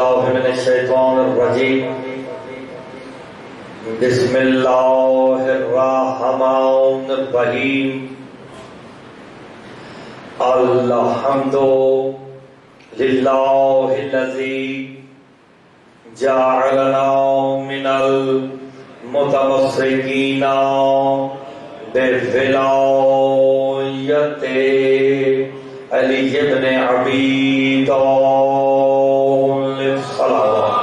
باللہ من الشیطان الرجیم بسم اللہ الرحمن الرحیم الحمد للہ الذی جعلنا من المتمسکین بولایت علی بن ابی طالب صلوات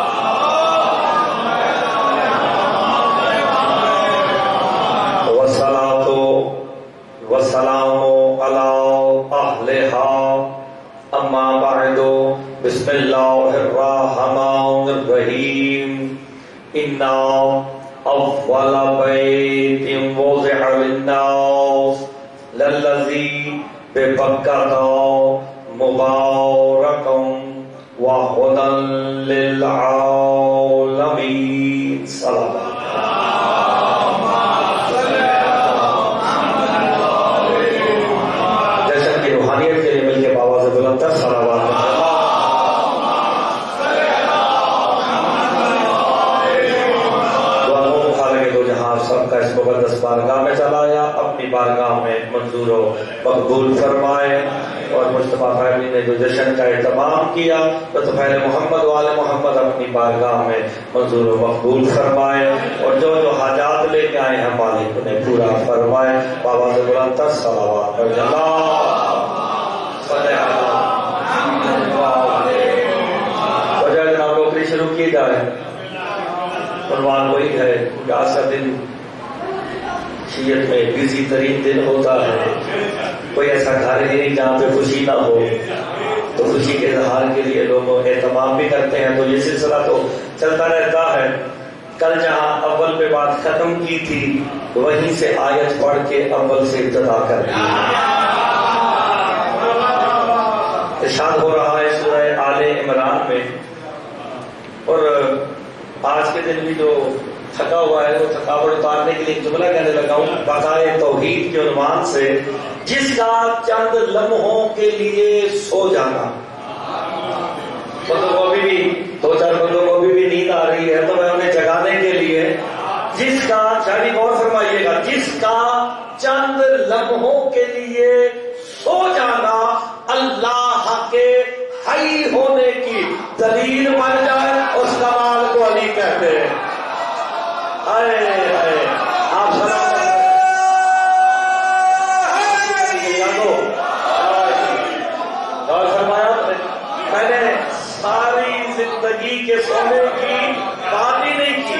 والصلاۃ والسلام علی اہلھا اما بعد بسم اللہ الرحمن الرحیم ان اول بیت وضع للناس للذی ببکۃ مبارکا وہدی للعالمین صلوات جشن کی روحانیت کے لیے مل کے بآواز بلند تر صلوات سب کا اس مقدس بارگاہ میں چلایا، اپنی بارگاہ میں منظور و مقبول فرمائے، اور مصطفیٰ فیملی نے جو جشن کا اہتمام کیا تو پہلے محمد وال محمد اپنی بارگاہ میں منظور و مقبول فرمائے، اور جو جو حاجات لے کے آئے ہیں مالک انہیں پورا فرمائے۔ بآواز بلند تر صلوات وجہ جناب نوکری شروع کی جائے۔ عنوان وہی ہے کہ آج کا دن شیعت میں بزی ترین دن ہوتا ہے، کوئی ایسا گھر ہی نہیں جہاں پہ خوشی نہ ہو، تو خوشی کے اظہار کے لیے لوگ اہتمام بھی کرتے ہیں، تو یہ سلسلہ تو چلتا رہتا ہے۔ کل جہاں اول پہ بات ختم کی تھی وہیں سے آیت پڑھ کے اول سے ابتدا کر دی۔ ارشاد ہو رہا ہے سورہ آل عمران میں، اور آج کے دن بھی جو تھکا ہوا ہے وہ تھکاوٹ اتارنے کے لیے ایک جملہ کہنے لگا ہوں بقائے توحید کے عنوان سے، جس کا چند لمحوں کے لیے سو جانا۔ بندوں کو ابھی بھی دو چار بندوں کو ابھی بھی نیند آ رہی ہے تو میں انہیں جگانے کے لیے، جس کا شاید غور فرمائیے گا، جس کا چند لمحوں کے لیے سو جانا اللہ کے حی ہونے کی دلیل بن جائے، اس کمال کو علی کہتے ہیں۔ آپ فرمایا میں نے ساری زندگی کے سونے کی بات ہی نہیں کی،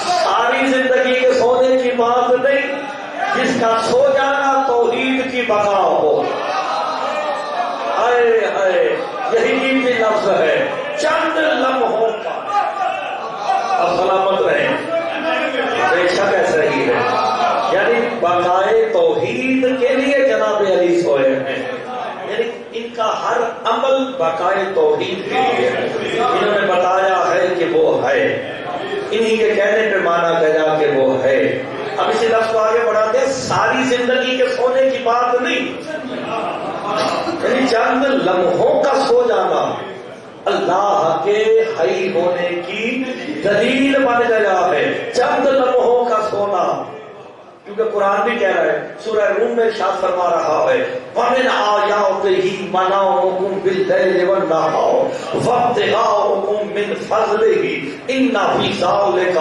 ساری زندگی کے سونے کی بات نہیں، جس کا سو جانا توحید کی بقا ہو۔ یہی قیمتی لفظ ہے، چند لمحوں کا۔ اب سلامت رہیں، بے شک ایسا ہی ہے، یعنی بقائے توحید کے لیے جناب علی سوئے ہیں، یعنی ان کا ہر عمل بقائے توحید کے لیے ہے۔ انہوں نے بتایا ہے کہ وہ ہے، انہی کے کہنے پہ مانا گیا کہ وہ ہے۔ اب اسی لفظ کو آگے بڑھاتے ہیں، ساری زندگی کے سونے کی بات نہیں، یعنی چند لمحوں کا سو جانا اللہ کے حی ہونے کی دلیل بن گیا ہے۔ چند لمحوں کا سونا، کیونکہ قرآن بھی کہہ رہا ہے، سورہ روم میں ارشاد فرما رہا ہے وَمِنْ آیَاتِهِ مَنَامُكُمْ بِاللَّيْلِ وَالنَّهَارِ وَابْتِغَاؤُكُمْ مِنْ فَضْلِهِ إِنَّ فِي ذَلِكَ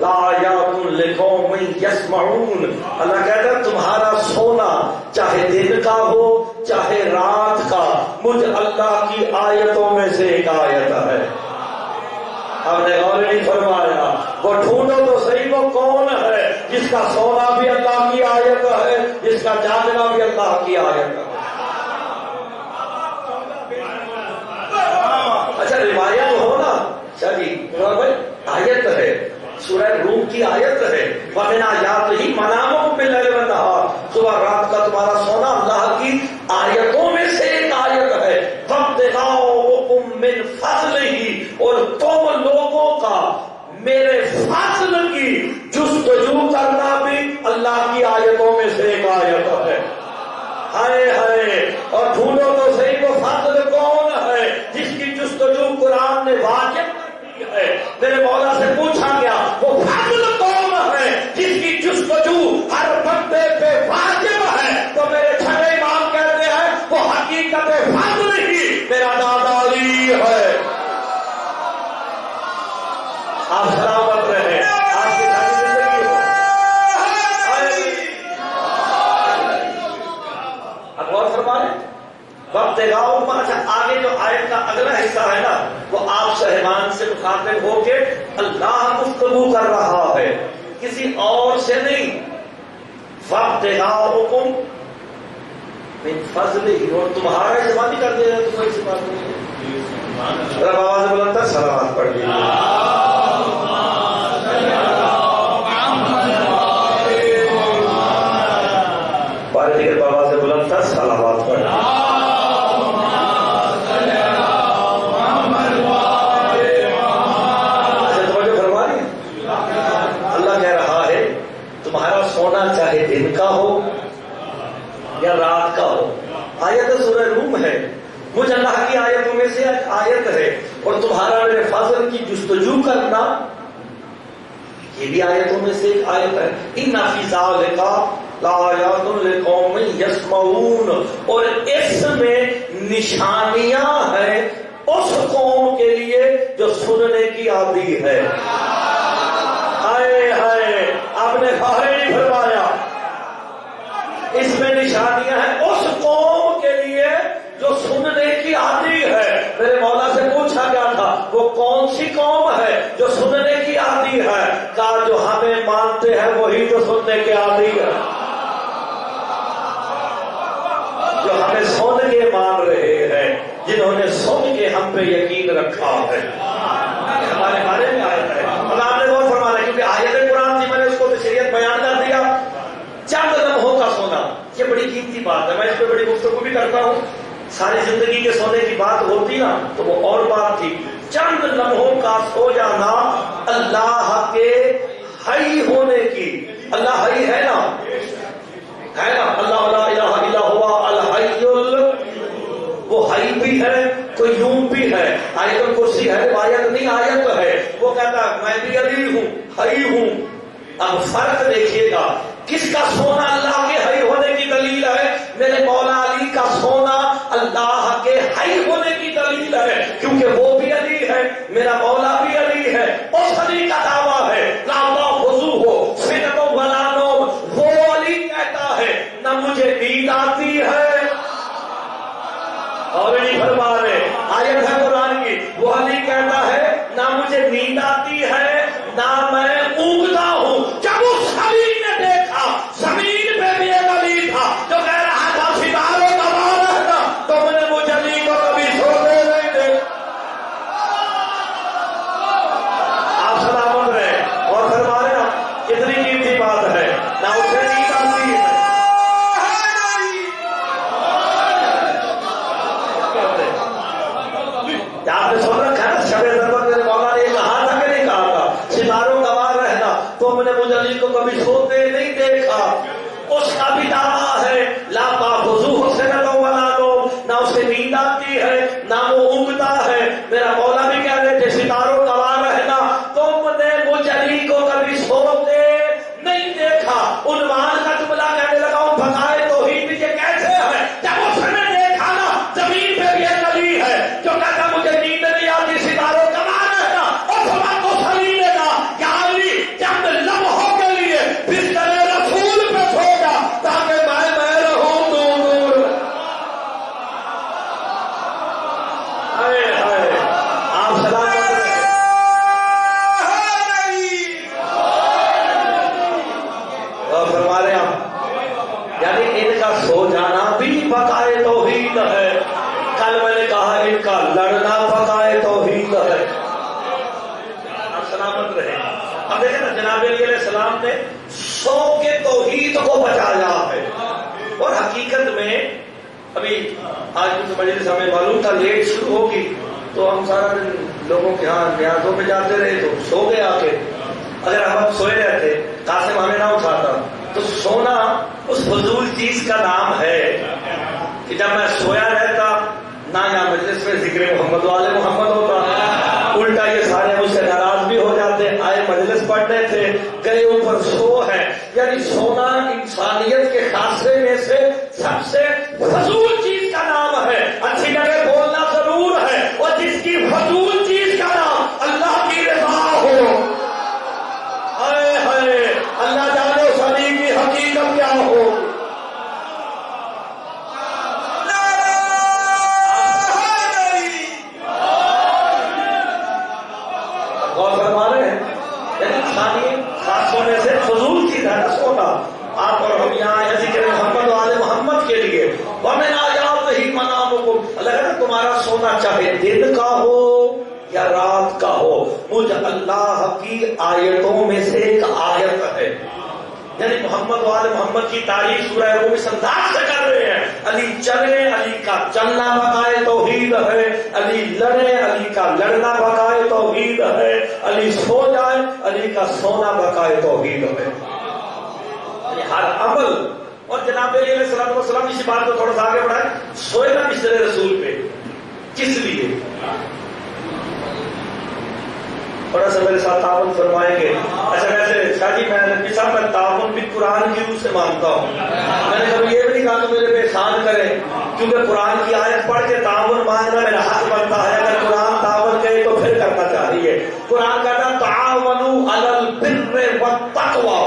لَآيَاتٌ لِقَوْمٍ يَسْمَعُونَ۔ اللہ کہتا ہے تمہارا سونا چاہے دن کا ہو چاہے رات کا، مجھ اللہ کی آیتوں میں سے ایک آیت ہے۔ ہم نے غور نہیں فرمایا، وہ ڈھونڈو تو صحیح وہ کون ہے جس کا سونا بھی اللہ کی آیت ہے، جس کا جاگنا بھی اللہ کی آیت ہے۔ اچھا روایت ہو نا، چلیے بھائی آیت ہے، سورہ روم کی آیت ہے، وَمِنْ آیَاتِهِ مَنَامُكُمْ بِاللَّيْلِ وَالنَّهَارِ، صبح رات کا تمہارا سونا اللہ کی آیتوں میں سے ایک آیت ہے۔ وَابْتِغَاؤُكُمْ مِنْ فَضْلِهِ، اور تم لوگوں کا میرے فضل کی جستجو کرنا بھی اللہ کی آیتوں میں سے ایک آیت ہے۔ ہائے ہائے، اور ڈھونڈو تو صحیح وہ فضل کون ہے جس کی جستجو قرآن نے آپ سلامت رہیں، آپ کی ساری زندگی ہو۔ اب غور فرما لیں، وقت گاؤں میں اچھا آگے جو آیت کا اگلا حصہ ہے نا، وہ آپ صاحبان سے مخاطب ہو کے اللہ گفتگو کر رہا ہے، کسی اور سے نہیں۔ وقت گاؤں من فضل ہی، اور تمہارا استعمال کر دے رہے تو کوئی سی بات نہیں۔ رب آواز بلند تر سلامات پڑھ لیجیے۔ پارے دیگر آواز بلند تر سلامات پڑھ لیجیے۔ تمہارا سونا چاہے دن کا ہو یا رات کا ہو، آیت سورہ روم ہے، مجھ اللہ کی آیتوں میں سے ایک آیت ہے، اور تمہارا میرے فضل کی جستجو کرنا یہ بھی آیتوں میں سے ایک آیت ہے۔ ان فی ذالک لآیات لقوم یسمعون، اور اس میں نشانیاں ہیں اس قوم کے لیے جو سننے کی عادی ہے۔ ہائے ہائے، آپ نے خواہے نہیں فرمایا، اس میں نشانیاں ہیں اس قوم کے لیے جو سننے کی عادی ہے۔ میرے مولا سے پوچھا گیا تھا وہ کون سی قوم ہے جو سننے کی عادی ہے؟ کہا جو ہمیں مانتے ہیں وہی تو سننے کی عادی ہے، جو ہمیں سن کے مان رہے ہیں، جنہوں نے سن کے ہم پہ یقین رکھا ہے۔ ہمارے بارے میں آیت ہے، اور آپ نے غور فرمانا، کیونکہ آیت قرآن تھی، میں نے اس کو تشریحات بیان کر دیا۔ چند لمحوں کا سونا یہ بڑی قیمتی بات ہے، میں اس پہ بڑی گفتگو بھی کرتا ہوں۔ ساری زندگی کے سونے کی بات ہوتی نا تو وہ اور بات تھی، چند لمحوں کا سو جانا اللہ کے حی ہونے کی۔ اللہ حی ہے نا، ہے نا، اللہ لا الہ الا ہوا الحی وہ حی بھی ہے، قیوم بھی ہے۔ آیت الکرسی ہے، روایت نہیں آیت ہے، وہ کہتا ہے میں بھی علی ہوں، حی ہوں۔ اب فرق دیکھیے گا، کس کا سونا اللہ کے حی ہونے کی دلیل ہے؟ میرے مولا علی کا سونا اللہ کے حی ہونے کی دلیل ہے، کیونکہ وہ بھی علی ہے، میرا مولا بھی علی ہے۔ اس علی کا دعویٰ ہے لا تأخذوہ سنۃ ولا نوم، وہ علی کہتا ہے نہ مجھے نیند آتی ہے، اور نہیں فرما رہے، آیت ہے قرآن کی، وہ علی کہتا ہے نہ مجھے نیند آتی ہے نہ میں اونگتا ہوں۔ جب اس علی نے دیکھا زمین پہ بھی ایک علی تھا جو کہہ رہا تھا ستاروں کا مال رہنا، تم نے مجھ علی کو کبھی سونے نہیں دے۔ آپ سلامت رہے، اور فرما رہے نا کتنی قیمتی بات ہے، نہ اسے نیند آتی ہے۔ آپ نے سن رکھا ہے نا شب ضرورت میرے مولا نے کہا تھا کہ نہیں کہا تھا، ستاروں کا مال رہنا، تم نے مجھ علی کو کبھی سوتے نہیں دیکھا۔ اس کا بھی دعویٰ ہے لا تأخذوہ سنۃ ولا نوم، نہ اسے نیند آتی ہے نہ وہ اونگتا ہے۔ میرا مولا بھی کہہ رہے تھے ستاروں کا مال رہنا، تم نے مجھ علی کو کبھی سوتے نہیں دیکھا۔ عنوان کا جملہ کہنے لگا ہوں بقائے توحید یہ کیسے ہے؟ جب اس نے دیکھا نا زمین پہ بھی ایک علی ہے جو کہتا مجھے نیند نہیں آتی، ستاروں کا مال رہنا، اور سب کو علی نے کہا یا علی چند لمحوں کے لیے بستر رسول پہ سو جا تاکہ میں رہوں دور۔ ہائے ہائے، آپ سلامت رہے۔ اور فرما رہے آپ، یعنی ان کا سو جانا بھی بقائے توحید ہے۔ کل میں نے کہا ان کا لڑنا بقائے توحید ہے۔ آپ سلامت رہے۔ اب دیکھیں نا جناب علی علیہ السلام نے سو کے توحید کو بچایا ہے، اور حقیقت میں ابھی آج کچھ مجلس ہمیں معلوم تھا لیٹ شروع ہوگی تو ہم سارا دن لوگوں کے ہاں نیازوں میں جاتے رہے تو سو گئے آ کے۔ اگر ہم سوئے رہتے قاسم ہمیں نہ اٹھاتا تو سونا اس فضول چیز کا نام ہے کہ جب میں سویا رہتا نہ یہاں مجلس میں ذکر محمد والے محمد ہوتا، الٹا یہ سارے مجھ سے ناراض بھی ہو جاتے، آئے مجلس پڑھنے تھے گئے اوپر سو ہے۔ یعنی سونا انسانیت کے خاصے میں سے سب سے فضول چیز کا نام ہے۔ اچھی جگہ بولنا ضرور ہے، اور جس کی فضول چیز کا نام اللہ کی رضا ہو اللہ کہتا تمہارا سونا چاہے دن کا ہو یا رات کا ہو، مجھ اللہ کی آیتوں میں سے ایک آیت ہے. یعنی محمد و آل محمد کی تعریف سورہ روم اس انداز سے کر رہے ہیں. علی چلے، علی کا چلنا بقائے توحید ہے. علی لڑے، علی کا لڑنا بقائے توحید ہے. علی سو جائے، علی کا سونا بقائے توحید ہے. ہر عمل. اور جناب علیہ الصلوۃ والسلام اسی بات کو تھوڑا سا آگے بڑھائے، سوئے نا بستر رسول پہ کس لیے؟ تھوڑا سا میرے ساتھ تعاون فرمائیں گے. اچھا ویسے شاہ جی میں تعاون بھی قرآن کی روح سے مانتا ہوں. میں نے کبھی یہ بھی نہیں کہا کہ میرے پہ احسان کریں، کیونکہ قرآن کی آیت پڑھ کے تعاون مانگنا میرا حق بنتا ہے. اگر قرآن تعاون کہے تو پھر کرنا چاہیے. قرآن کہتا تعاونوا علی البر والتقوی.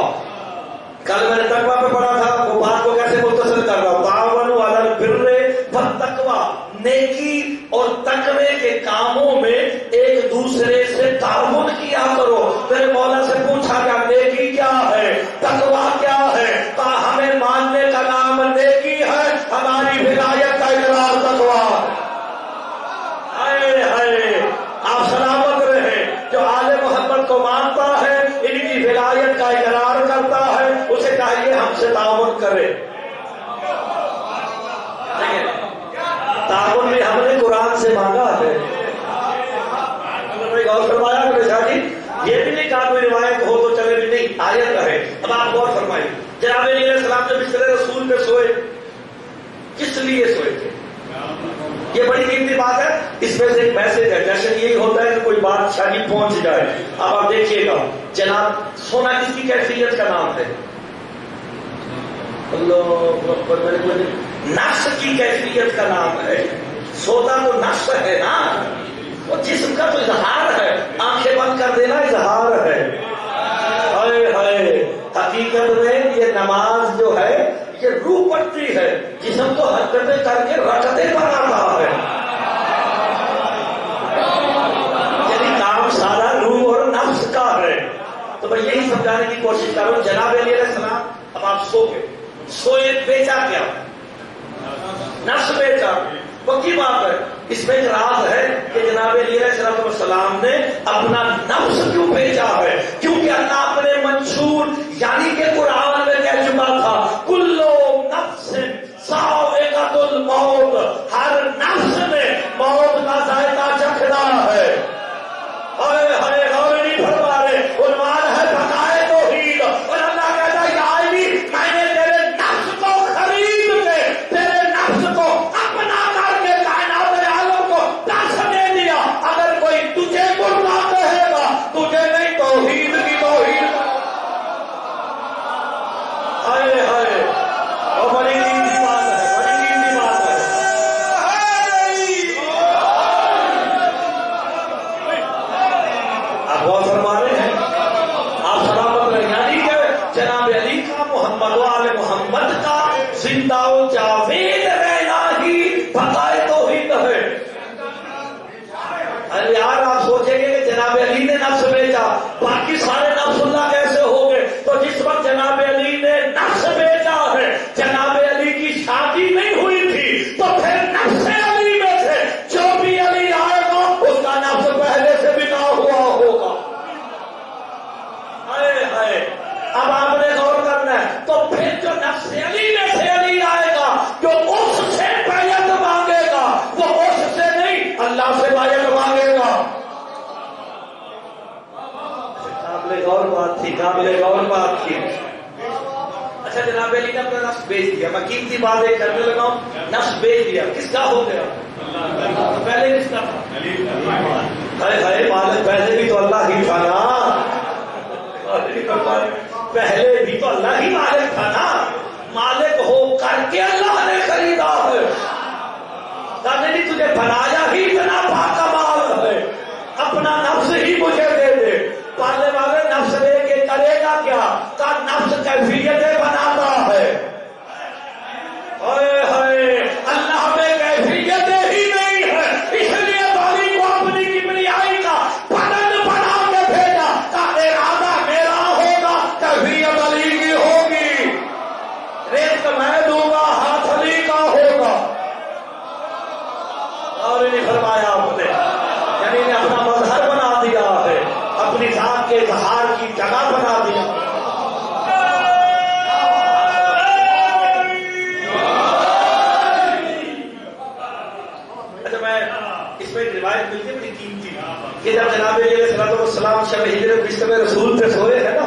کل میں نے تقوی پہ پڑھا تھا، وہ بات کو کیسے مختصر کر رہا ہوں. تعاونوا علی البر والتقوی، نیکی اور تقوی کے کاموں میں ایک دوسرے سے تعاون کیا کرو. میرے مولا سے پوچھا گیا نیکی کیا ہے، تقوی کیا ہے؟ ہمیں ماننے کا نام نیکی ہے، ہماری ولایت کا اقرار تقوی. ہائے ہائے، آپ سلامت رہے. جو آل محمد کو مانتا ہے، ان کی ولایت کا اقرار کرتا ہے، اسے چاہیے ہم سے تعاون کرے. تعاون بھی ہم نے قرآن سے مانگا ہے. غور فرمایا کہ شاہ جی یہ بھی نہیں کہا کوئی روایت ہو تو چلے بھی نہیں، آیت ہے. اب آپ غور فرمائیے، جناب علیہ السلام جب بستر رسول پہ سوئے کس لیے سوئے تھے؟ یہ بڑی قیمتی بات ہے. اس میں سے ایک میسج ہے. جیسے یہی ہوتا ہے کہ کوئی بات شاہ جی پہنچ جائے. اب آپ دیکھیے گا جناب سونا کس کی کیفیت کا نام ہے؟ اللہ اکبر. نفس کی کیفیت کا نام ہے. سونا تو نفس ہے نا، وہ جسم کا تو اظہار ہے. آنکھیں بند کر دینا اظہار ہے. ہائے ہائے، حقیقت میں یہ نماز جو ہے یہ روح پڑتی ہے، جسم کو حرکتیں کر کے رکعتیں بناتا ہے. یعنی کام سارا روح اور نفس کا ہے. تو میں یہی سمجھانے کی کوشش کر رہا ہوں. جناب علیہ السلام اب آپ سو گئے، سوئے، بیچا کیا؟ نفس بیچا. پکی بات ہے. اس میں ایک راز ہے کہ جناب علیہ السلام نے اپنا نفس کیوں بیچا ہے؟ کیونکہ اللہ اپنے منشور یعنی کہ قرآن میں کہہ چکا تھا کلو نفس ذائقۃ الموت، ہر نفس نے موت کا ذائقہ چکھنا ہے. ہائے ہائے، غور نہیں فرما رہے. عنوان ہے بقائے توحید. اور اللہ کہتا ہے یا علی میں نے تیرے نفس کو خرید کے تیرے نفس کو اپنا کر کے کائنات عالم کو دس دے دیا. اگر کوئی تجھے برا کہے گا، تجھے نہیں توحید کی توحید. ہائے ہائے، اور بڑی قیمتی بات ہے، بڑی قیمتی بات ہے. آپ غور فرما رہے ہیں، آپ سلامت رہیں. یعنی کہ جناب علی کا، محمد و آل محمد کا زندہ و جاوید رہنا ہی بقائے توحید ہے. ارے یار آپ سوچیں گے کہ جناب علی نے نفس بیچا، باقی سارے نفس اللہ کیسے ہو گئے؟ تو جس وقت جناب علی نے نفس بیچا ہے، جناب علی کی شادی نہیں ہوئی تھی، تو پھر نفس علی میں سے جو بھی علی آئے گا اس کا نفس پہلے سے بنا ہوا ہوگا. ہائے ہائے، اب آپ نے غور کرنا ہے. تو پھر جو نفس علی میں سے علی آئے گا، جو اس سے بیعت مانگے گا، وہ اس سے نہیں اللہ سے بیعت مانگے گا. قابل غور بات تھی، قابل غور بات تھی. اچھا جناب علی نے اپنا نفس بیچ دیا. میں قیمتی بات ایک کرنے لگا ہوں. نفس بیچ دیا، کس کا ہو گیا؟ پہلے کس کا تھا؟ ہائے ہائے، مالک پہلے بھی تو اللہ ہی تھا نا. پہلے بھی تو اللہ ہی مالک تھا نا. مالک ہو کر کے اللہ نے خریدا ہے. نہیں تجھے بنایا ہی اتنا باکمال ہے، اپنا نفس ہی مجھے دے دے. پالنے والے نفس لے کے کرے گا کیا؟ کا نفس کیفیتیں بناتا ہے. ہائے ہائے، اللہ میں کیفیتیں ہی نہیں ہے، اس لیے بالی کو اپنی کبریائی کا بدن بنا کے بھیجا. کا ارادہ میرا ہوگا، کیفیت علی کی ہوگی. ریت میں دوں گا، ہاتھ علی کا ہوگا. اور نہیں فرمایا آپ نے، یعنی انہیں اپنا مظہر بنا دیا ہے، اپنی ذات کے اظہار کی جگہ بنا دیا۔ اچھا میں اس میں ایک روایت ملتی ہے بڑی قیمتی کہ جب جناب علیہ الصلوۃ والسلام شب ہجرت بستر رسول پہ سوئے ہیں نا،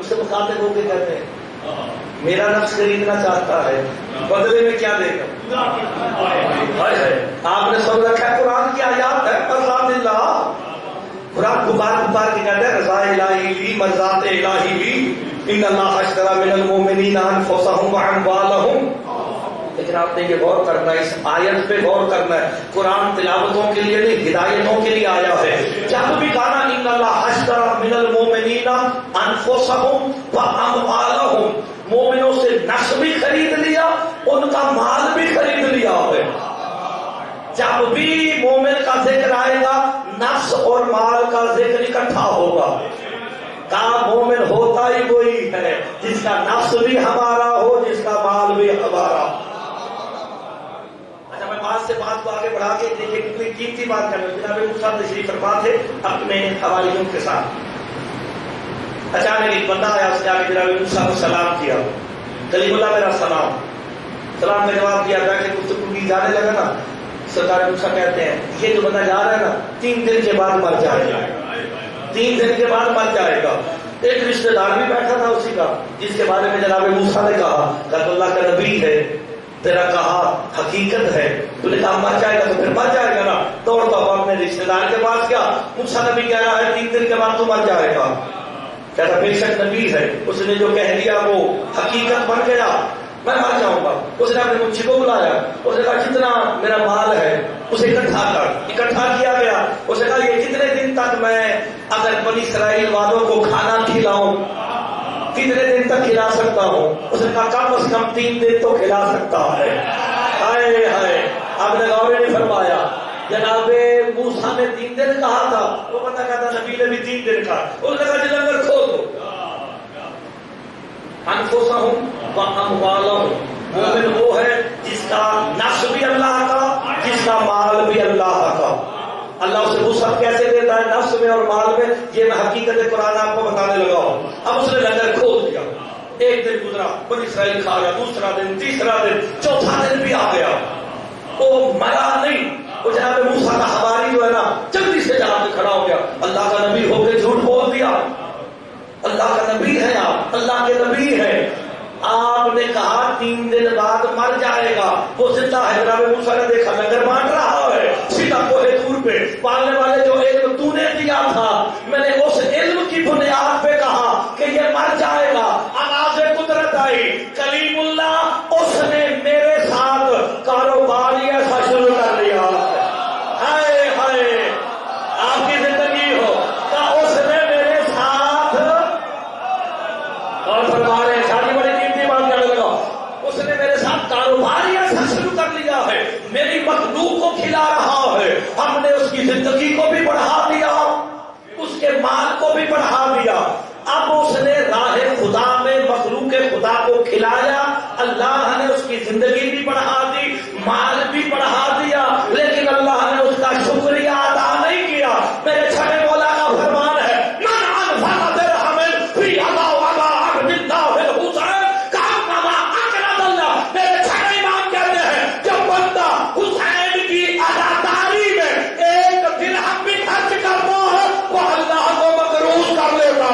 اس سے مخاطب ہو کے کہتے ہیں میرا نفس خریدنا چاہتا ہے، بدلے میں کیا دے گا؟ آپ نے سن رکھا ہے قرآن کی آیات ہے، مرضات اللہ، قرآن پکار پکار کے کہتے ہیں رضا الہی لی مرضات الہی لی، ان اللہ اشتری من المؤمنین انفسهم واموالهم۔ لیکن آپ نے یہ غور کرنا ہے، اس آیت پہ غور کرنا ہے، قرآن تلاوتوں کے لیے نہیں ہدایتوں کے لیے آیا ہے۔ جب بھی کہا ان اللہ اشتری من المؤمنین انفسهم واموالهم، مومنوں سے نفس بھی خرید لیا، ان کا مال بھی خرید لیا ہے۔ جب بھی مومن کا ذکر آئے گا نفس اور مال کا ذکر اکٹھا ہوگا۔ کہا مومن ہوتا ہی وہی ہے جس کا نفس بھی ہمارا ہو، جس کا مال بھی ہمارا۔ اچھا میں بات سے بات کو آگے بڑھا کے دیکھیں کتنی قیمتی بات کر رہے ہیں۔ جناب موسیٰ تشریف فرما تھے اپنے حواریوں کے ساتھ، اچانک ایک بندہ آیا، اس نے آگے جناب موسیٰ کو سلام کیا، کلیم اللہ میرا سلام۔ سلام کا جواب دیا، بیٹھے گفتگو کی، جانے لگا نا، سرکار موسیٰ کہتے ہیں یہ جو بندہ جا رہا ہے نا 3 دن کے بعد مر جائے گا، 3 دن کے بعد مر جائے گا۔ ایک رشتہ دار بھی بیٹھا تھا اسی کا، جس کے بارے میں جناب موسیٰ نے کہا کہ اللہ کا نبی ہے، تیرا کہا حقیقت ہے، تو نے کہا مر جائے گا تو پھر مر جائے گا نا۔ دوڑتا ہوا اپنے رشتہ دار کے پاس گیا، موسیٰ نبی کہہ رہا ہے 3 دن کے بعد تو مر جائے گا۔ کہتا بے شک نبی ہے، اس نے جو کہہ دیا وہ حقیقت بن گیا، میں مر جاؤں گا۔ اس نے اپنے منشی کو بلایا، اس نے کہا جتنا میرا مال ہے اسے اکٹھا کر۔ اکٹھا کیا گیا، اس نے کہا یہ کتنے دن تک میں اگر بنی اسرائیل والوں کو کھانا کھلاؤں، کتنے دن تک کھلا سکتا ہوں؟ اس نے کہا کم از کم 3 دن تو کھلا سکتا ہے۔ ہائے ہائے، آپ نے غور نہیں فرمایا، جناب موسیٰ نے 3 دن کہا تھا، وہ بندہ کہتا نبی نے بھی 3 دن کہا۔ اس نے کہا لنگر کھول دو۔ انفسہم واموالہم، مومن وہ ہے جس کا نفس بھی اللہ کا، جس کا مال بھی اللہ کا۔ اللہ اسے وسعت کیسے دیتا ہے نفس میں اور مال میں، یہ میں حقیقت قرآن آپ کو بتانے لگا ہوں۔ اب اس نے لنگر کھول دیا، 1 دن گزرا، بنی اسرائیل کھا گیا، دوسرا دن، تیسرا دن، چوتھا دن بھی آ گیا، وہ مرا نہیں۔ وہ جناب موسیٰ کا حواری جو ہے نا جلدی سے جا کے کھڑا ہو گیا، اللہ کا نبی ہو کے جھوٹ بول دیا، اللہ کا نبی ہے آپ، اللہ کے نبی ہے، آپ نے کہا 3 دن بعد مر جائے گا، وہ زندہ ہے۔ جناب موسیٰ نے دیکھا لنگر بانٹ رہا ہے سیدھا کوہ طور پہ، پالنے والے جو علم تو نے دیا تھا، میں نے اس علم کی بنیاد پہ کہا کہ یہ مر جائے گا۔ آواز قدرت آئی، کلیم اللہ اس نے میرے ساتھ کاروبار ہی ایسا شروع کر لیا۔ ہائے ہائے، آپ کی زندگی ہو کہ اس نے میرے ساتھ، اور فرما رہے شادی بڑی قیمتی بات کرنے لگا، اس نے میرے ساتھ کاروبار ہی ایسا شروع کر لیا ہے، میری مخلوق کو کھلا رہا ہے، ہم نے اس کی زندگی کو بھی بڑھا دیا، اس کے مال کو بھی بڑھا دیا۔ اب اس نے راہ خدا میں مخلوق خدا کو کھلایا، اللہ نے اس کی زندگی بھی بڑھا دی، مال بھی بڑھا دیا، لیکن اللہ نے اس کا شکریہ ادا نہیں کیا۔ میرے چھٹے مولا کا فرمان ہے، من انفق درہم فی ادا ولا عبد اللہ الحسین کانما اقرض اللہ۔ میرے چھٹے امام کہتے ہیں جب بندہ حسین کی اداداری میں 1 درہم بھی خرچ کرتا ہے وہ اللہ کو مقروض کر لیتا۔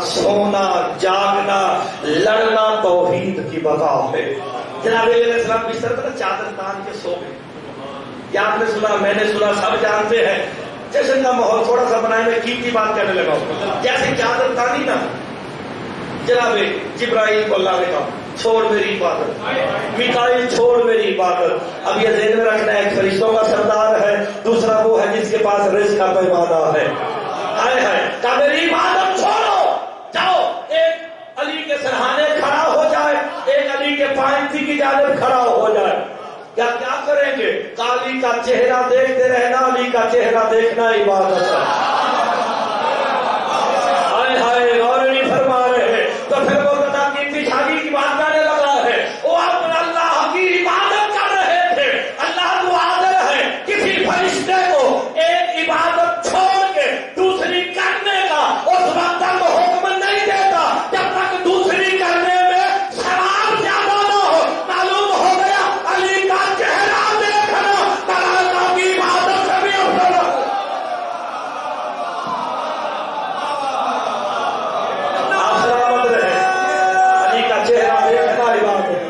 سونا جاگنا لڑنا توحید کی بقا ہے. جناب علیہ السلام بستر پر چادر تان کے سو گئے. کیا آپ نے سنا؟ میں نے سنا، سب جانتے ہیں. جشن کا ماحول تھوڑا سا بنائے، میں کی بات کہنے لگا ہوں. جیسے چادر تانی نا، جناب جبرائیل کو اللہ نے کہا چھوڑ میری عبادت، میکائیل چھوڑ میری عبادت. اب یہ ذہن میں رکھنا ہے، ایک فرشتوں کا سردار ہے، دوسرا وہ ہے جس کے پاس رزق کا پیمانہ ہے. ہائے ہائے، کہا میری عبادت چھوڑو، جاؤ ایک علی کے سرہانے کھڑا ہو جائے، ایک علی کے پائنتی کی جانب کھڑا ہو جائے. کیا کریں گے؟ علی کا چہرہ دیکھتے رہنا، علی کا چہرہ دیکھنا عبادت ہے. ہائے ہائے، اور نہیں فرما رہے. تو پھر وہ بتا کی پیچھاڑی کی بات کرنے لگا ہے. وہ اپنا اللہ کی عبادت کر رہے تھے. اللہ تو عادل ہے، کسی فرشتے کو ایک عبادت چھوڑ کے دوسری کرنے کا اس وقت تک حکم نہیں دیتا جب تک دوسری کرنے میں ثواب زیادہ نہ ہو. معلوم ہو گیا علی کا چہرہ دیکھنا ملائکہ کی عبادت سے بھی افضل ہے. آپ سلامت رہے، علی کا چہرہ دیکھنا عبادت ہے.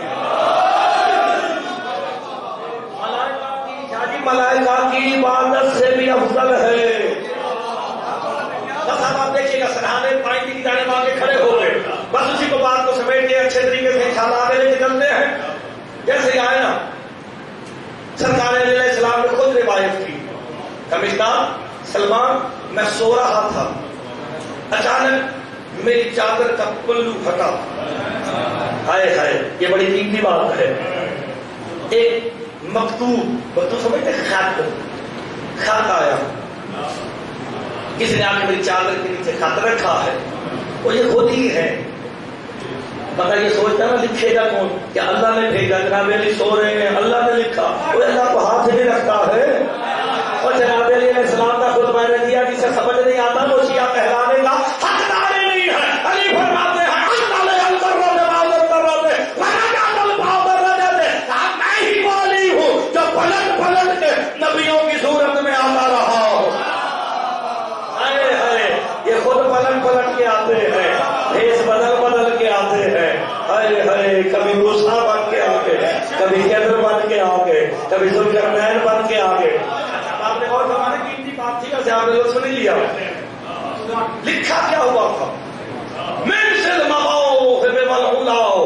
ملائکہ کی عبادت سے بھی افضل ہے. بس آپ دیکھیے گا سرہانے پائنتی کی جانب آگے کھڑے ہو گئے، بس اسی کو بات کو سمیٹ کے اچھے طریقے سے خیال آگے لے کے چلتے ہیں. جیسے آئے نا، سرکار علیہ السلام نے خود روایت کی. کمشتان سلمان، میں سو رہا تھا، اچانک میری چادر کا پلو پھٹا. ہائے ہائے، یہ بڑی قیمتی بات ہے. ایک مکتوب سمجھتے خط آیا، کسی نے آ کے میری چادر کے نیچے خط رکھا ہے. وہ یہ خود ہی ہے. پتا یہ سوچتا نا لکھے گا کون؟ کیا اللہ نے بھیجا؟ جناب علی سو رہے ہیں، اللہ نے لکھا. وہ اللہ کو ہاتھ سے رکھتا ہے. اور جناب علی علیہ السلام کا خود میں نے دیا، جسے سمجھ نہیں آتا وہ شیعہ کہلانے کا حقدار ہی نہیں ہے. علی فرماتے ہیں پلٹ کے نبیوں کی صورت میں آتا رہا ہو. ہائے ہائے، یہ خود پلٹ کے آتے ہیں، بھیس بدل کے آتے ہیں. ہائے ہائے، کبھی موسیٰ بن کے آگے، کبھی خضر بن کے آگے، کبھی ذوالقرنین بن کے آگے. آپ نے اور زمانے کی اتنی بات تھی کہ آپ نے لوگ سن لیا. لکھا کیا ہوا تھا؟ من سے مباؤ سے والعلاؤ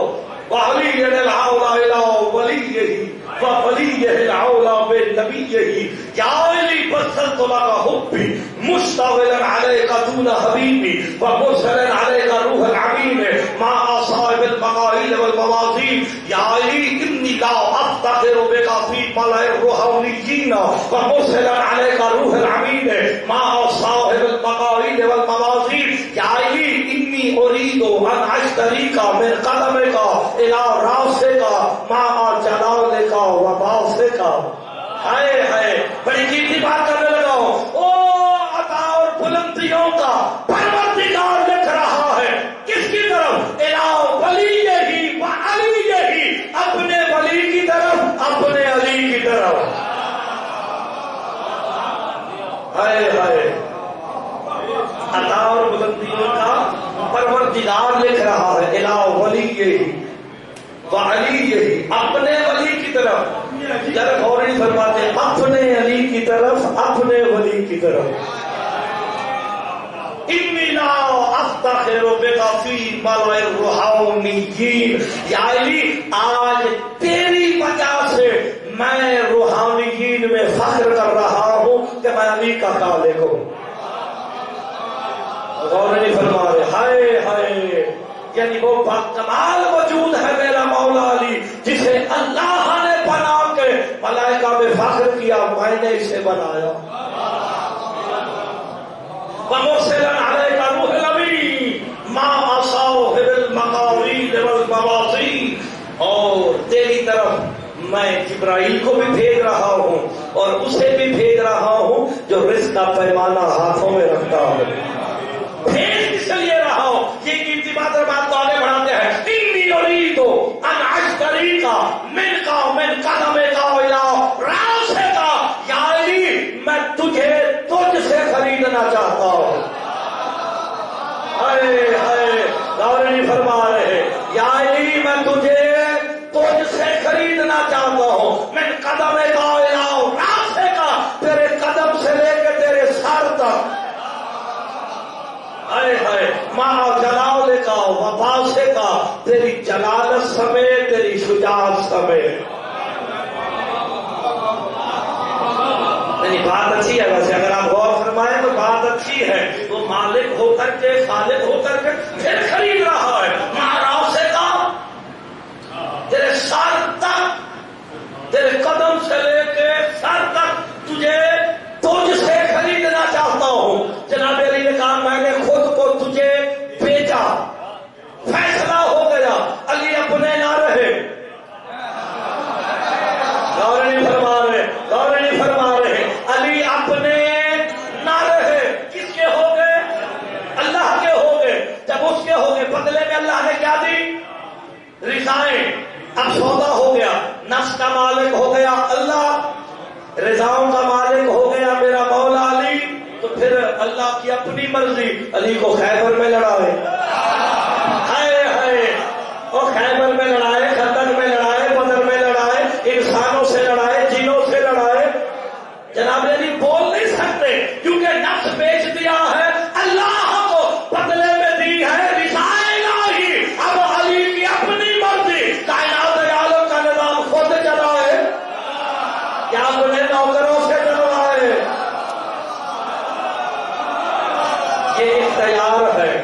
وعلی العولا الہ ولیہ وَوَلِيَّهِ الْعَوْلَى بِالنَّبِيِّهِ جَعَلِي بَسَّلْتُ لَكَ حُبِّي مُشْتَغِلًا عَلَيْكَ دُونَ حَبِيبِي وَمُرْسَلًا عَلَيْكَ رُوحَ الْعَمِينِ مَعَ أَصْحَابِ الْمَقَاعِيلِ وَالْمَوَاضِينِ يَا عَلِي إِنِّي لَا أَفْتَخِرُ بِكَ فِي مَلَإِ الرُّحَانِيِّينَ وَمُرْسَلًا عَلَيْكَ رُوحَ الْعَمِينِ مَعَ أَصْحَابِ الْمَقَاعِيلِ وَالْمَوَاضِينِ يَا عَلِي إِنِّي أُرِيدُ أَنْ أَشْتَرِيكَ مِنْ قَدَمِكَ إِلَى رَأْسِكَ مَعَ جَلَالِكَ وباؤ کا. ہائے ہائے، بڑی قیمتی بات کرنے لگا ہوں. او عطا اور بلندیوں کا پروردگار لکھ رہا ہے. کس کی طرف؟ الہ ولی ہی و علی ہی، اپنے ولی کی طرف، اپنے علی کی طرف. ہائے ہائے، عطا اور بلندیوں کا پروردگار لکھ رہا ہے. الہ ولی ہی وعلی ہی، اپنے ولی کی طرف. ذرا غور نہیں فرماتے، اپنے علی کی طرف، اپنے ولی کی طرف. انی لا افتخر بک فی ملأ الروحانیین. یا علی، آج تیری وجہ سے میں روحانیین میں فخر کر رہا ہوں کہ میں علی کا خالق ہوں. غور نہیں فرما رہے. ہائے ہائے، یعنی وہ کمال وجود ہے میرا مولا علی، جسے اللہ نے بنا کے ملائکہ میں فخر کیا، میں نے اسے بنایا. وَمُرْسِلًا عَلَيْكَ رُوحَ الْأَمِينِ مَعَ أَصْحَابِ الْمَقَاعِيلِ وَالْمَوَاضِينِ. اور تیری طرف میں جبرائیل کو بھی بھیج رہا ہوں اور اسے بھی بھیج رہا ہوں جو رزق کا پیمانہ ہاتھوں میں رکھتا ہوں. بھیج اس لیے رہا ہوں. یہ قیمتی بات اور بات تو آگے بڑھاتے ہیں. انی اریدو ان اشتریک من قدمک الی راسک. یا علی، میں تجھے تجھ سے خریدنا چاہتا ہوں. ہائے ہائے، قدم کا علاؤ راستے کا، تیرے قدم سے لے کے تیرے سر تک، ہائے ہائے ماں جلال کا وفاسے کا، تیری جلالت سمیت تیری شجاعت سمیت. بات اچھی ہے، ویسے اگر آپ غور فرمائیں تو بات اچھی ہے. وہ مالک ہو کر کے خالق ہو کر کے پھر خرید رہا ہے. مہاراج سے کا تیرے سر تک، تیرے قدم سے لے کے سر تک تجھے تجھ سے خریدنا چاہتا ہوں. جناب علی نے کہا میں نے خود کو تجھے بیچا، فیصلہ ہو گیا. علی اپنے نہ رہے، غور نہیں فرما رہے، غور نہیں فرما رہے. علی اپنے نہ رہے، کس کے ہو گئے؟ اللہ کے ہو گئے. جب اس کے ہو گئے بدلے میں اللہ نے کیا دی؟ رضائیں. اب سودا ہو گیا، نفس کا مالک ہو گیا اللہ، رضاؤں کا مالک ہو گیا میرا مولا علی. تو پھر اللہ کی اپنی مرضی. علی کو خیبر میں لڑائے، ہائے ہائے وہ خیبر میں لڑائے، خندق میں لڑائے، بدر میں لڑائے، انسانوں سے لڑائے، جنوں سے لڑائے. جناب علی بول نہیں سکتے کیونکہ نفس بیچ دیا ہے، اللہ کو بدلے میں دی ہے رضائے الہی. اب علی کی اپنی مرضی، کائنات عالم کا نظام خود چلائے یا اپنے نوکروں سے چلوائے. یہ اختیار ہے.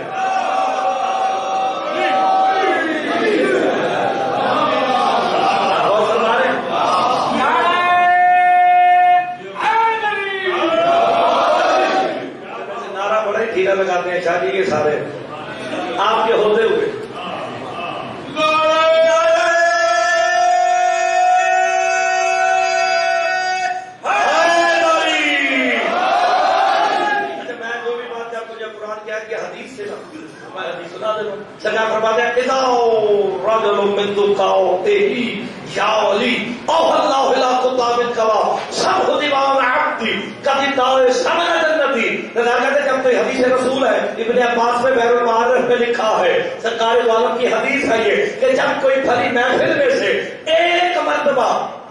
لگاتے ہیں شادی کے سارے آپ کے ہوتے ہوئے. میں جو بھی بات آپ تجھے قرآن کیا کہ حدیث سے میں حدیث سنا دے دوں. سرکار فرماتے ہیں اذا رجل من ذقاته یا علی او اللہ لا قطاب القوا سب دیوان عبدی کبھی دار سمجھ جنتی. کہتے جب کوئی حدیث رسول ہے، ابن عباس میں بحر المعارف میں لکھا ہے، سرکار عالم کی حدیث ہے یہ کہ جب کوئی بھری محفل میں سے ایک مرتبہ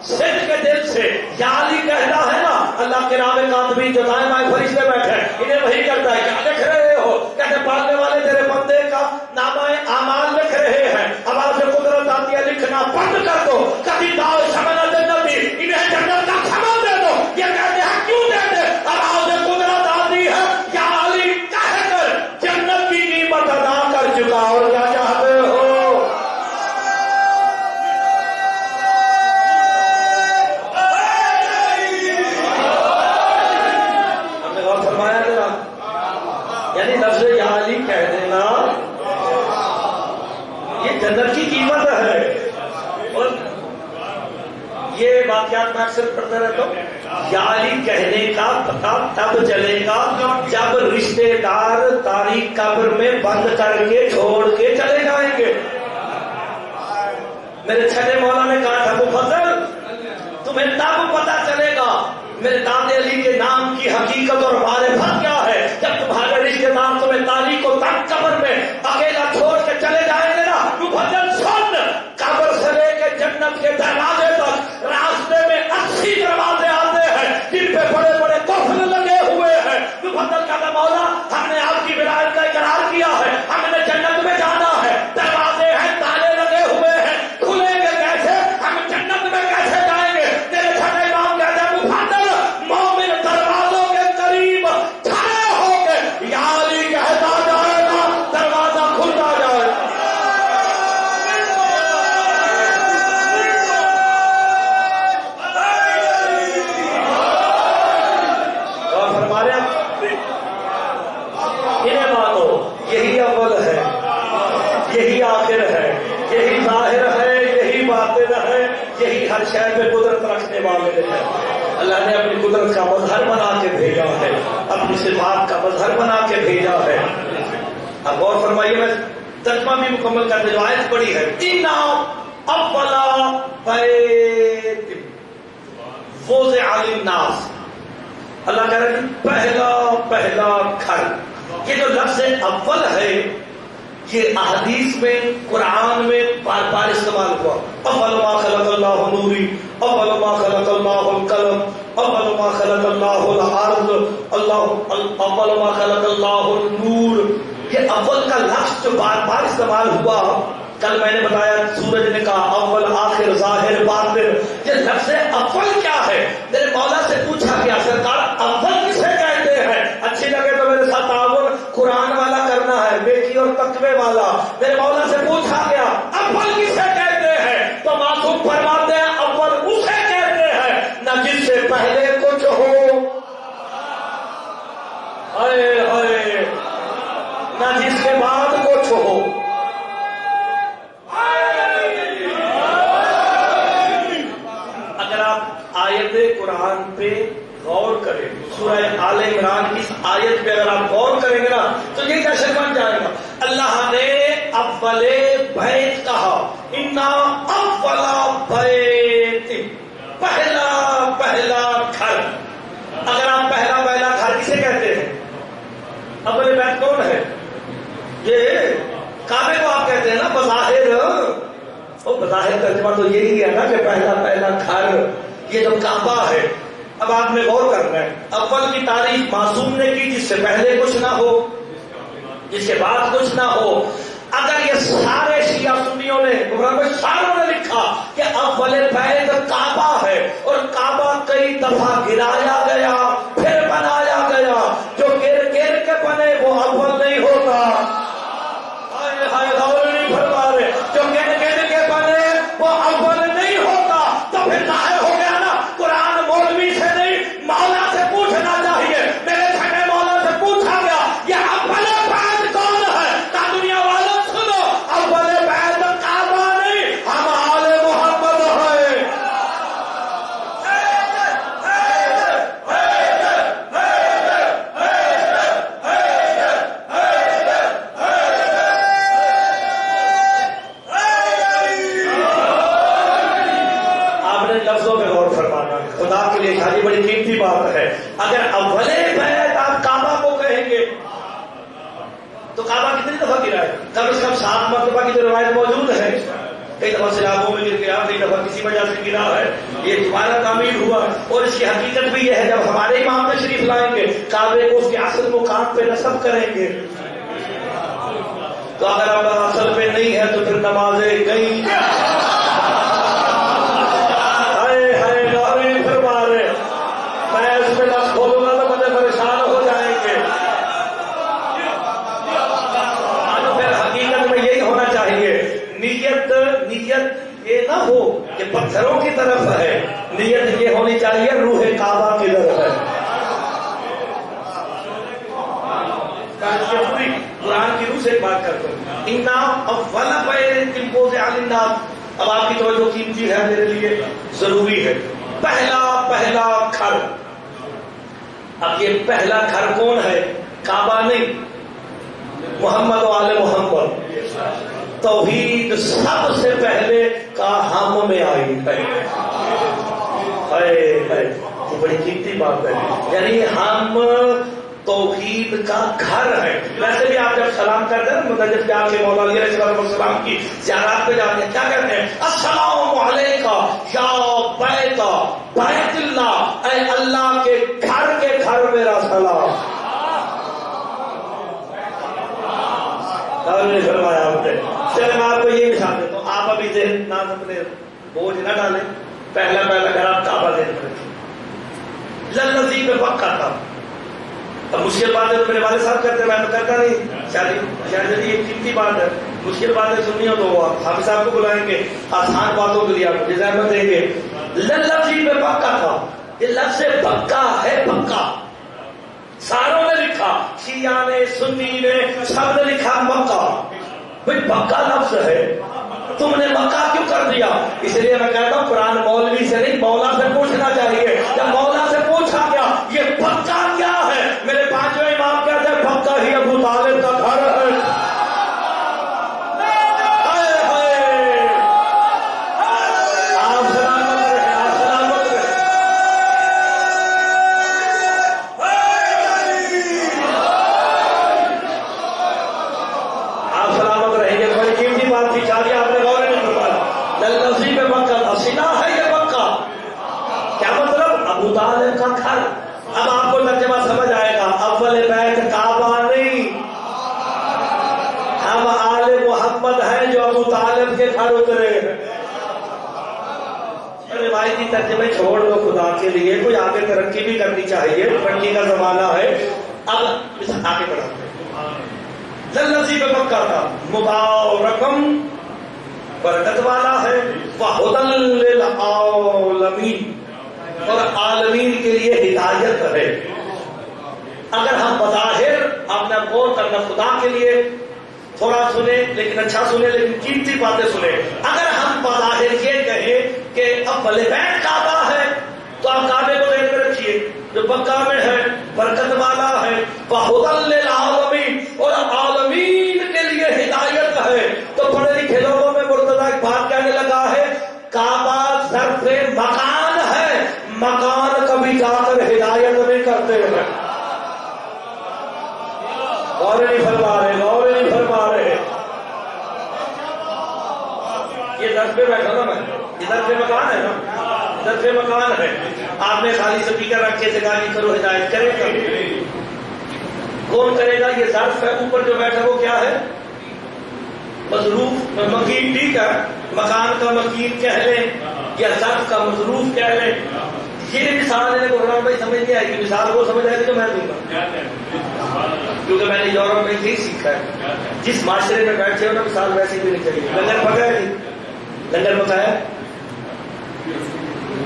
صدق کے دل سے یا علی کہتا ہے نا، اللہ کے نام کاتبین جو دائیں بائیں فرشتے بیٹھے ہیں انہیں وہی کرتا ہے. کیا لکھ رہے ہو؟ کہتے پڑھنے والے تیرے بندے کا نامہ اعمال لکھ رہے ہیں. اب آپ سے قدرت آتی ہے لکھنا بند کر دو. کبھی داؤ سمجھنا جنتی، انہیں جنت کا سمجھ دے دو. یہ کہتے ہیں کیوں دے دے؟ اب آپ سے قدرت آتی ہے یا علی کہہ کر جنت کی قیمت ادا کر چکا. اور کیا چاہتے ہو؟ یعنی لفظ یا علی کہہ دینا یہ جنت کی قیمت ہے. اور یہ واقعات میں اکثر پڑھتا رہتا ہوں. یا علی کہنے کا پتہ تب چلے گا جب رشتے دار تاریخ قبر میں بند کر کے چھوڑ کے چلے جائیں گے. میرے چھٹے مولا نے کہا تھا ابو فضل تمہیں تب پتہ چلے گا میرے داد علی کے نام کی حقیقت اور معرفت کیا ہے جب تمہارے رشتے دار تمہیں تاریخ کو تک قبر میں اکیلا چھوڑ کے چلے جائیں گے نا. مفضل سن، قبر سے لے کے جنت کے دروازے تک راستے میں 80 دروازے آتے ہیں جن پہ بڑے بڑے قفل لگے ہوئے ہیں. مفضل کہتا مولا ہم نے آپ کی ولایت کا اقرار کیا ہے، ہم نے جنت میں جانا ہے. دروازے ہیں، تالے لگے ہوئے ہیں، کھلیں گے کیسے؟ ہم جنت میں کیسے جائیں گے؟ تیرے چھٹے امام کہتے ہیں مفضل مومن دروازوں کے قریب کھڑے ہو کے یا علی کہتا جائے گا، دروازہ کھلتا جائے گا. انہیں مانو یہی اول ہے، یہی آخر ہے، یہی ظاہر ہے، یہی باطن ہے، یہی ہر شے پہ قدرت رکھنے والے ہیں. اللہ نے اپنی قدرت کا مظہر بنا کے بھیجا ہے، اپنی صفات کا مظہر بنا کے بھیجا ہے. اب غور فرمائیے، میں ترجمہ بھی مکمل کر دے. جو آیت پڑھی ہے اِنَّا أَوَّلَ بَيْتٍ وُضِعَ لِلنَّاسِ، اللہ کہہ رہے ہیں پہلا گھر. یہ جو لفظ اول ہے یہ احادیث میں قرآن میں بار بار استعمال ہوا. اول ما خلق اللہ نوری، اول ما خلق اللہ القلم، اول ما خلق اللہ الارض، اول ما خلق اللہ النور. یہ اول کا لفظ جو بار بار استعمال ہوا، کل میں نے بتایا سورج نے کہا اول آخر ظاہر باطن. یہ لفظ اول کیا ہے؟ میرے مولا سے پوچھا گیا سرکار اول کسے کہتے ہیں؟ اچھی لگے تو میرے ساتھ تعاون قرآن والا کرنا ہے، نیکی اور تقوی والا. میرے مولا سے پوچھا گیا اول کسے کہتے ہیں؟ تو معصوم فرماتے ہیں اول اسے کہتے ہیں نہ جس سے پہلے کچھ ہو، نہ جس کے بعد کچھ ہو. آیت قرآن پہ غور کریں، سورہ آل عمران کی آیت پہ اگر آپ غور کریں گے نا تو یہ جشن بن جائے گا. اللہ نے اول بیت کہا، انا اول بیت، پہلا گھر. اگر آپ پہلا گھر کسے کہتے ہیں؟ اول بیت کون ہے؟ یہ کعبے کو آپ کہتے ہیں نا بظاہر. وہ بظاہر ترجمہ تو یہی ہے نا کہ پہلا گھر یہ جو کعبہ ہے. اب آپ نے غور کرنا ہے، اول کی تعریف معصوم نے کی جس سے پہلے کچھ نہ ہو، جس کے بعد کچھ نہ ہو. اگر یہ سارے شیعہ سنیوں نے ساروں نے لکھا کہ اول بیت کعبہ ہے اور کعبہ کئی دفعہ گرایا گیا پھر بنایا گیا، جو گر کے بنے وہ اول نہیں ہوتا. غور نہیں فرما رہے، جو گر کے بنے وہ اول نہیں ہوتا. تو پھر ظاہر ہو گیا نا قرآن مولوی سے نہیں مولا سے پوچھنا چاہیے. میرے چھٹے مولا سے پوچھا گیا یہ اول بیت کون ہے؟ تا دنیا والوں سنو، اول بیت کعبہ نہیں، ہم آل محمد ہیں. لفظوں میں غور فرمانا خدا کے لیے شادی بڑی قیمتی بات ہے. اگر اول بیت آپ کعبہ کو کہیں گے تو کعبہ کتنی دفعہ گرا ہے؟ کم از کم 7 مرتبہ کی جو روایت موجود ہے. کئی دفعہ سیلابوں میں گر گیا، کئی دفعہ کسی وجہ سے گرا ہے. یہ دوبارہ تعمیر ہوا اور اس کی حقیقت بھی یہ ہے جب ہمارے امام تشریف لائیں گے کعبے کو اس کے اصل مقام پہ نصب کریں گے. تو اگر آپ اصل پہ نہیں ہے تو پھر نمازیں گئی. کھولوں گا تو مجھے پریشان ہو جائیں گے. پھر حقیقت میں یہی ہونا چاہیے. نیت یہ نہ ہو کہ پتھروں کی طرف ہے، نیت یہ ہونی چاہیے روح کعبہ کی طرف ہے. پوری قرآن کی روح سے ایک بات کرتا ہوں، انا اول بیت وضع للناس. اب آپ کی توجہ قیمتی ہے، میرے لیے ضروری ہے. پہلا گھر. اب یہ پہلا گھر کون ہے؟ کعبہ نہیں، محمد و آل محمد. توحید سب سے پہلے کا ہم میں آئی ہے. بڑی قیمتی بات ہے. یعنی ہم توحید کا گھر ہے. ویسے بھی آپ جب سلام کرتے ہیں متجد کے آپ کے مولا علیہ السلام کی زیارات پہ جاتے ہیں کیا کہتے ہیں؟ السلام علیکہ یا بیت اللہ، اے اللہ کے گھر میرا سلام. نہیں فرمایا آپ نے. چلے میں آپ کو یہ مثال دیتا ہوں. آپ ابھی ذہن نہ اپنے بوجھ نہ ڈالیں. پہلا گھر آپ کعبہ ذہن رکھیں. للذی پہ پکا تھا. اب مشکل بات ہے تو میرے والد صاحب کرتے، میں تو کرتا نہیں. شاید یہ قیمتی بات ہے. مشکل باتیں سننی ہو تو آپ حافظ صاحب کو بلائیں گے، آسان باتوں کے لیے آپ کو زحمت دیں گے. للذی پہ پکا تھا. یہ لفظ پکا ہے، پکا. ساروں نے لکھا، شیعہ نے، سنی نے، سب نے لکھا مکہ. بھائی پکا لفظ ہے، تم نے مکہ کیوں کر دیا؟ اس لیے میں کہتا ہوں قرآن مولوی سے نہیں مولا سے پوچھنا چاہیے. جب مولا سے پوچھا گیا یہ پکا کیا ہے، میرے پانچویں امام کہتے ہیں پکا ہی ابو طالب کا گھر ہے. ابو طالب کا گھر. اب آپ کو ترجمہ سمجھ آئے گا. اول بیت کعبہ نہیں، ہم آل محمد ہیں جو ابو طالب کے گھر اترے ہیں. روایتی ترجمے چھوڑ دو خدا کے لیے، کوئی آگے ترقی بھی کرنی چاہیے، ترقی کا زمانہ ہے. اب آگے بڑھاتے ہیں. لذی پہ مکہ تھا، مبارکم برکت والا ہے، وہدی للعالمین اور عالمین کے لیے ہدایت ہے. اگر ہم بظاہر آپ نے غور کرنا خدا کے لیے تھوڑا سنے لیکن اچھا سنے، لیکن قیمتی باتیں سنے. اگر ہم بظاہر یہ کہیں کہ اول بیت کعبہ ہے تو آپ کعبے کو ذہن میں رکھیے جو مکہ میں ہے، برکت والا ہے، وہدی للعالمین اور عالمین کے لیے ہدایت ہے. تو پڑھے لکھے لوگوں میں مرتضیٰ ایک بات کہنے لگا ہے، کعبہ ظرف مکان ہے، مکان کبھی جا کر ہدایت نہیں کرتے ہیں. غور نہیں فرما رہے، غور نہیں فرما رہے. یہ ظرف پہ بیٹھا نا، میں ادھر پہ مکان ہے نا، ادھر پہ مکان ہے. آپ نے خالی سپیکر رکھے سے گالی کرو ہدایت کرے گا کون کرے گا؟ یہ ظرف ہے. اوپر جو بیٹھا وہ کیا ہے؟ مظروف مکین. ٹھیک ہے، مکان کا مکین کہہ لیں یا ظرف کا مظروف کہہ لیں. یہ مثال ہے غلام بھائی سمجھ نہیں آئے گی، مثال وہ سمجھ آئے گی تو میں دوں گا، کیونکہ میں نے یورپ میں یہی سیکھا ہے. جس معاشرے میں بیٹھے ہو نا مثال ویسی بھی نہیں چاہیے. لنگر پکایا نہیں، لنگر پکایا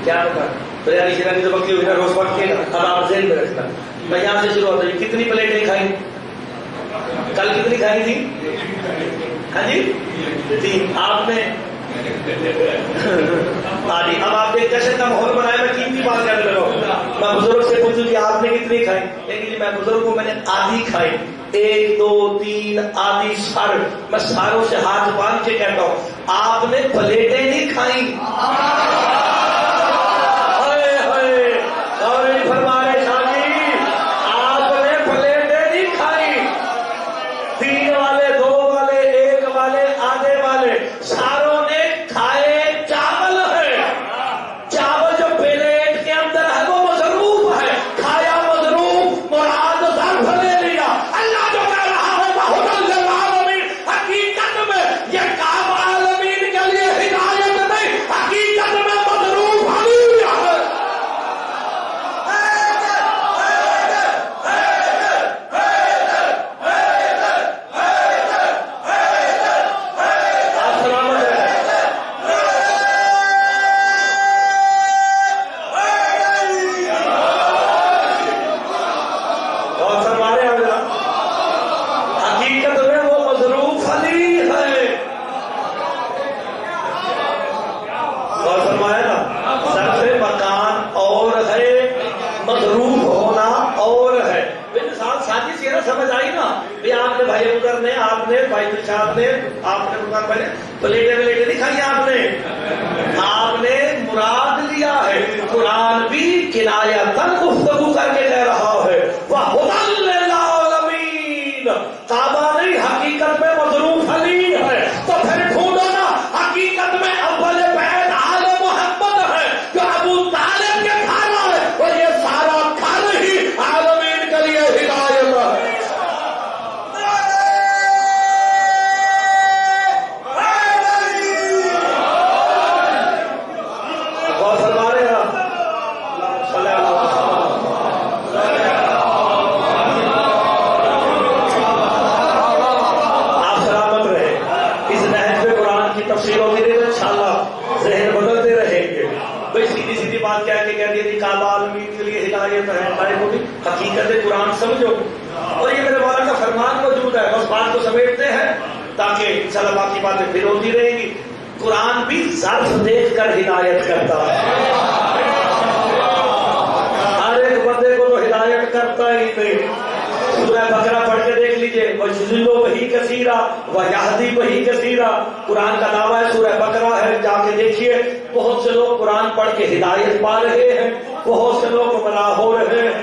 کیا پکا بریانی شیرانی تو پکی ہوئی نا، روز پک کے نا. اب آپ ذہن میں رکھنا، میں یہاں سے شروع ہوتا ہوں. کتنی پلیٹیں کھائی کل؟ کتنی کھائی تھی؟ ہاں جی 3. آپ نے آدھی. اب آپ نے جشن کا ماحول بنایا. میں قیمتی بات کرنے لگا ہوں. میں بزرگ سے پوچھوں کہ آپ نے کتنی کھائی؟ لیکن جی میں بزرگ کو میں نے آدھی کھائی. 1 2 3 آدھی سر. میں ساروں سے ہاتھ باندھ کے کہتا ہوں آپ نے پلیٹیں نہیں کھائی. پلیٹیں نہیں کھائی آپ نے. آپ نے مراد لیا ہے. قرآن بھی کنایتاً گفتگو کر کے کہہ رہا ہے وَهُدًى لِّلْعَالَمِينَ. کعبہ نہیں، حقیقت میں مظروف علی ہے. تو پھر ڈھونڈو نا، حقیقت میں اول بیت آل محمد ہے جو ابو طالب کے گھر ہے، اور یہ سارا گھر ہی عالمین کے لیے ہدایت ہے. حقیقت قرآن سمجھو. اور یہ میرے مولا کا فرمان موجود ہے. بس بات کو سمیٹتے ہیں تاکہ انشاءاللہ باقی باتیں پھر ہوتی رہیں گی. قرآن بھی ظرف دیکھ کر ہدایت کرتا ہے. ہر ایک بندے کو تو ہدایت کرتا ہی نہیں. سورہ بقرہ پڑھ کے دیکھ لیجئے، وَيُضِلُّ بِهِ كَثِيرًا وَيَهْدِي بِهِ كَثِيرًا. قرآن کا دعویٰ ہے، سورہ بقرہ ہے، جا کے دیکھیے. بہت سے لوگ قرآن پڑھ کے ہدایت پا رہے ہیں، بہت سے لوگ گمراہ ہو رہے ہیں.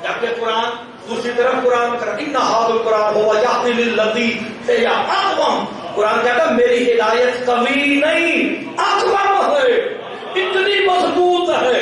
جبکہ قرآن دوسری طرف قرآن إِنَّ هَٰذَا الْقُرْآنَ هُوَ يَهْدِي لِلَّتِي هِيَ أَقْوَمُ. قرآن کہتا ہے میری ہدایت قوی نہیں، اقوم ہے، اتنی مضبوط ہے.